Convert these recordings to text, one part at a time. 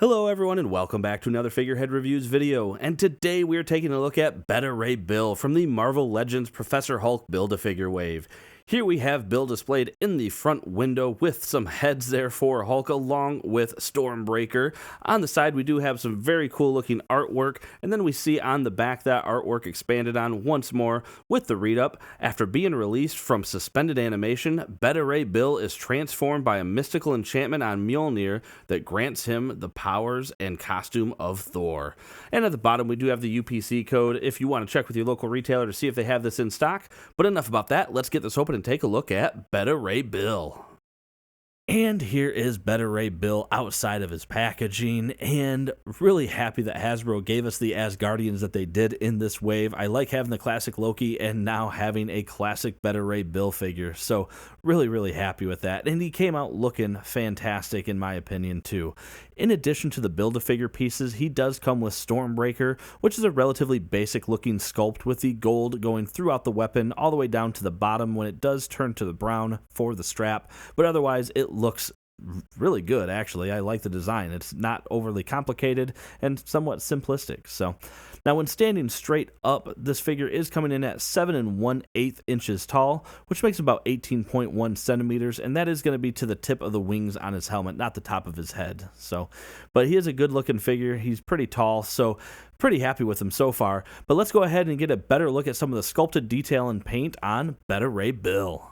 Hello everyone and welcome back to another Figurehead Reviews video, and today we are taking a look at betaraybill from the Marvel Legends Professor Hulk Build-A-Figure wave. Here we have Bill displayed in the front window with some heads there for Hulk along with Stormbreaker. On the side we do have some very cool looking artwork, and then we see on the back that artwork expanded on once more with the read-up. After being released from suspended animation, betaraybill is transformed by a mystical enchantment on Mjolnir that grants him the powers and costume of Thor. And at the bottom we do have the UPC code if you want to check with your local retailer to see if they have this in stock. But enough about that, let's get this open and take a look at betaraybill. And here is betaraybill outside of his packaging, and really happy that Hasbro gave us the Asgardians that they did in this wave. I like having the classic Loki and now having a classic betaraybill figure, so really happy with that. And he came out looking fantastic in my opinion too. In addition to the Build-A-Figure pieces, he does come with Stormbreaker, which is a relatively basic looking sculpt with the gold going throughout the weapon all the way down to the bottom when it does turn to the brown for the strap, but otherwise it looks really good actually. I like the design. It's not overly complicated and somewhat simplistic. So now when standing straight up, this figure is coming in at 7 1/8 inches tall, which makes about 18.1 centimeters, and that is going to be to the tip of the wings on his helmet, not the top of his head. So, but he is a good looking figure. He's pretty tall, so pretty happy with him so far. But let's go ahead and get a better look at some of the sculpted detail and paint on betaraybill.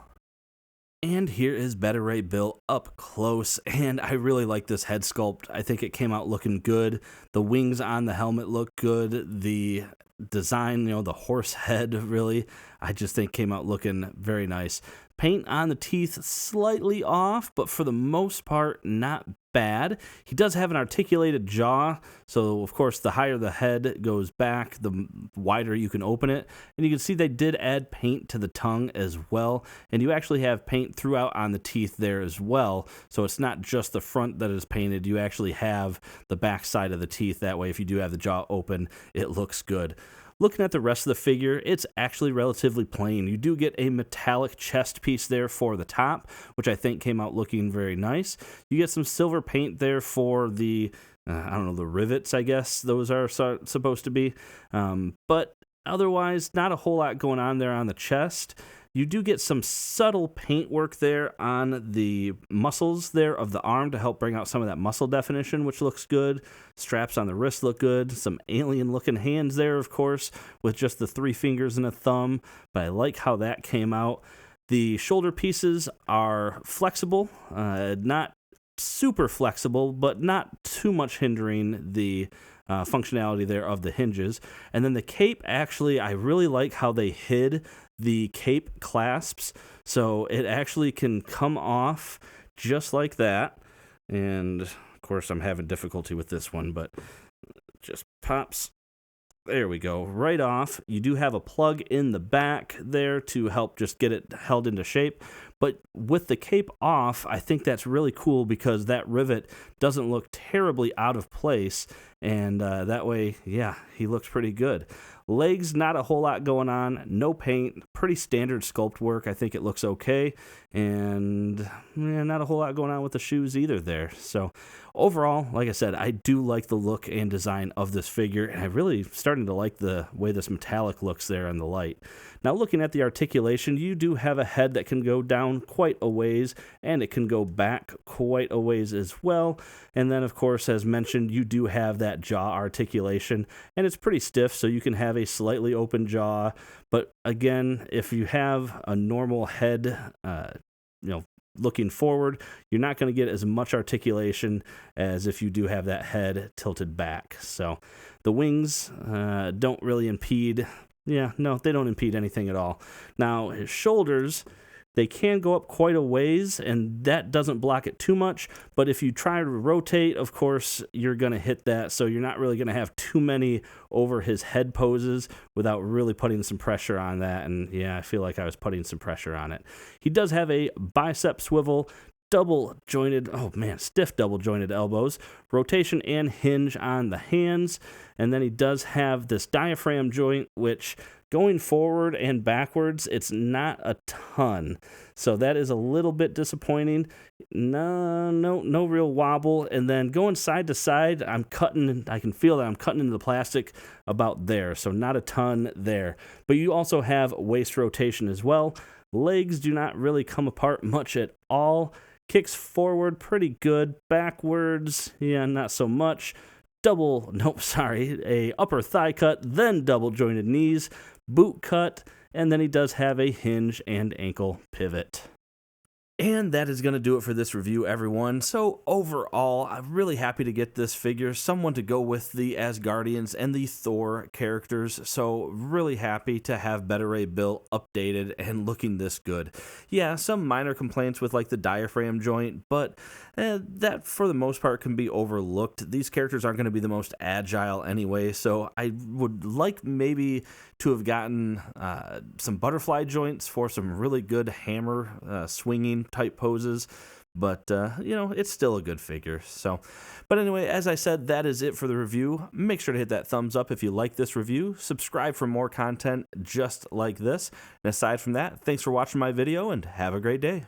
And here is betaraybill up close, and I really like this head sculpt. I think it came out looking good. The wings on the helmet look good. The design, the horse head really, I just think came out looking very nice. Paint on the teeth slightly off, but for the most part, not bad. He does have an articulated jaw, so of course the higher the head goes back, the wider you can open it. And you can see they did add paint to the tongue as well, and you actually have paint throughout on the teeth there as well, so it's not just the front that is painted, you actually have the back side of the teeth. That way if you do have the jaw open, it looks good. Looking at the rest of the figure, it's actually relatively plain. You do get a metallic chest piece there for the top, which I think came out looking very nice. You get some silver paint there for the, the rivets, I guess those are supposed to be. But otherwise, not a whole lot going on there on the chest. You do get some subtle paint work there on the muscles there of the arm to help bring out some of that muscle definition, which looks good. Straps on the wrist look good. Some alien-looking hands there, of course, with just the 3 fingers and a thumb, but I like how that came out. The shoulder pieces are flexible, not super flexible, but not too much hindering the functionality there of the hinges. And then the cape, actually, I really like how they hid the cape clasps, so it actually can come off just like that. And of course I'm having difficulty with this one, but it just pops. There we go, right off. You do have a plug in the back there to help just get it held into shape. But with the cape off, I think that's really cool because that rivet doesn't look terribly out of place. And that way, yeah, he looks pretty good. Legs, not a whole lot going on. No paint. Pretty standard sculpt work. I think it looks okay. And not a whole lot going on with the shoes either there. So overall, like I said, I do like the look and design of this figure. And I'm really starting to like the way this metallic looks there in the light. Now looking at the articulation, you do have a head that can go down quite a ways, and it can go back quite a ways as well. And then of course, as mentioned, you do have that jaw articulation, and it's pretty stiff, so you can have a slightly open jaw. But again, if you have a normal head, looking forward, you're not going to get as much articulation as if you do have that head tilted back. So the wings don't really impede. Yeah, no, they don't impede anything at all. Now, his shoulders, they can go up quite a ways, and that doesn't block it too much. But if you try to rotate, of course, you're going to hit that. So you're not really going to have too many over his head poses without really putting some pressure on that. And yeah, I feel like I was putting some pressure on it. He does have a bicep swivel, stiff double jointed elbows, rotation and hinge on the hands, and then he does have this diaphragm joint, which Going forward and backwards, it's not a ton. So that is a little bit disappointing. No real wobble. And then going side to side, I can feel that I'm cutting into the plastic about there. So not a ton there. But you also have waist rotation as well. Legs do not really come apart much at all. Kicks forward pretty good. Backwards, yeah, not so much. A upper thigh cut, then double jointed knees, boot cut, and then he does have a hinge and ankle pivot. And that is going to do it for this review, everyone. So overall, I'm really happy to get this figure, someone to go with the Asgardians and the Thor characters. So really happy to have betaraybill updated and looking this good. Yeah, some minor complaints with like the diaphragm joint, but that for the most part can be overlooked. These characters aren't going to be the most agile anyway, so I would like maybe to have gotten some butterfly joints for some really good hammer swinging type poses, but it's still a good figure. But anyway, as I said, that is it for the review. Make sure to hit that thumbs up if you like this review. Subscribe for more content just like this. And aside from that, thanks for watching my video and have a great day.